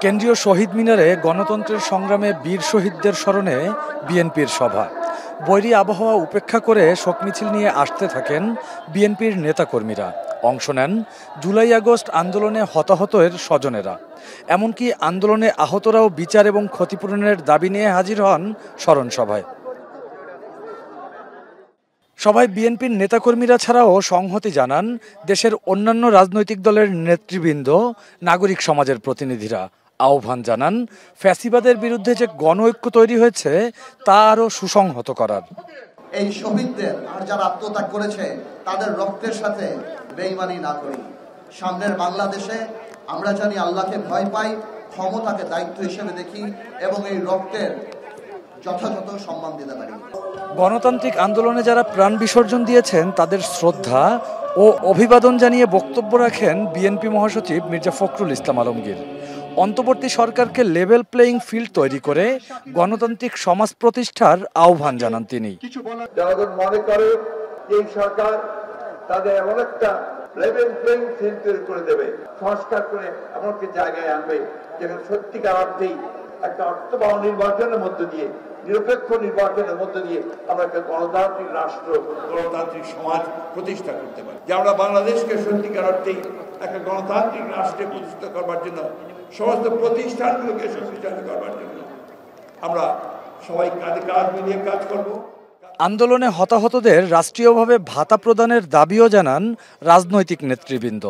কেন্দ্রীয় শহীদ মিনারে গণতন্ত্রের সংগ্রামে বীর শহীদদের স্মরণে বিএনপির সভা। বৈরী আবহাওয়া উপেক্ষা করে শোক মিছিল নিয়ে আসতে থাকেন বিএনপির নেতাকর্মীরা। অংশ নেন জুলাই আগস্ট আন্দোলনে হতাহতের স্বজনেরা। এমনকি আন্দোলনে আহতরাও বিচার এবং ক্ষতিপূরণের দাবি নিয়ে হাজির হন স্মরণ সভায়। সভায় বিএনপির নেতাকর্মীরা ছাড়াও সংহতি জানান দেশের অন্যান্য রাজনৈতিক দলের নেতৃবৃন্দ, নাগরিক সমাজের প্রতিনিধিরা। আহ্বান জানান ফ্যাসিবাদের বিরুদ্ধে যে গণঐক্য তৈরি হয়েছে তা আরও সুসংহত করার। এই শহীদদের আর যারা আত্মত্যাগ করেছে তাদের রক্তের সাথে বেঈমানি না করি। সামনের বাংলাদেশে আমরা জানি আল্লাহকে ভয় পাই, ক্ষমতাকে দায়িত্ব হিসেবে দেখি এবং এই রক্তের যথাযথ সম্মান দিতে পারি। গণতান্ত্রিক আন্দোলনে যারা প্রাণ বিসর্জন দিয়েছেন তাদের শ্রদ্ধা ও অভিবাদন জানিয়ে বক্তব্য রাখেন বিএনপি মহাসচিব মির্জা ফখরুল ইসলাম আলমগীর। অন্তর্বর্তী সরকারকে লেভেল প্লেয়িং ফিল্ড তৈরি করে গণতান্ত্রিক সমাজ প্রতিষ্ঠার আহ্বান জানান তিনি। জনগণ মনে করে এই সরকার তাদের এমন একটা লেভেল প্লেয়িং ফিল্ড তৈরি করে দেবে, সংস্কার করে এমন একটি জায়গায় আনবে যেখানে সত্যিকার অর্থেই একটা অর্থবহ নির্বাচনের মধ্য দিয়ে, নিরপেক্ষ নির্বাচনের মধ্য দিয়ে আমরা একটা গণতান্ত্রিক রাষ্ট্র, গণতান্ত্রিক সমাজ প্রতিষ্ঠা করতে পারি। যে আমরা বাংলাদেশকে সত্যিকার অর্থেই একটা গণতান্ত্রিক রাষ্ট্রে প্রতিষ্ঠা করবার জন্য, সমস্ত প্রতিষ্ঠানগুলোকে শক্তিশালী করবার জন্য আমরা সবাই কাঁধে কাঁধ মিলিয়ে কাজ করব। আন্দোলনে হতাহতদের রাষ্ট্রীয়ভাবে ভাতা প্রদানের দাবিও জানান রাজনৈতিক নেতৃবৃন্দ।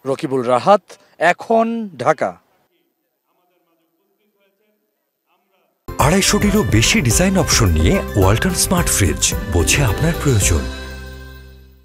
রকিবুল রাহাত, এখন, ঢাকা। 250টিরও বেশি ডিজাইন অপশন নিয়ে ওয়ালটন স্মার্ট ফ্রিজ, বোঝে আপনার প্রয়োজন।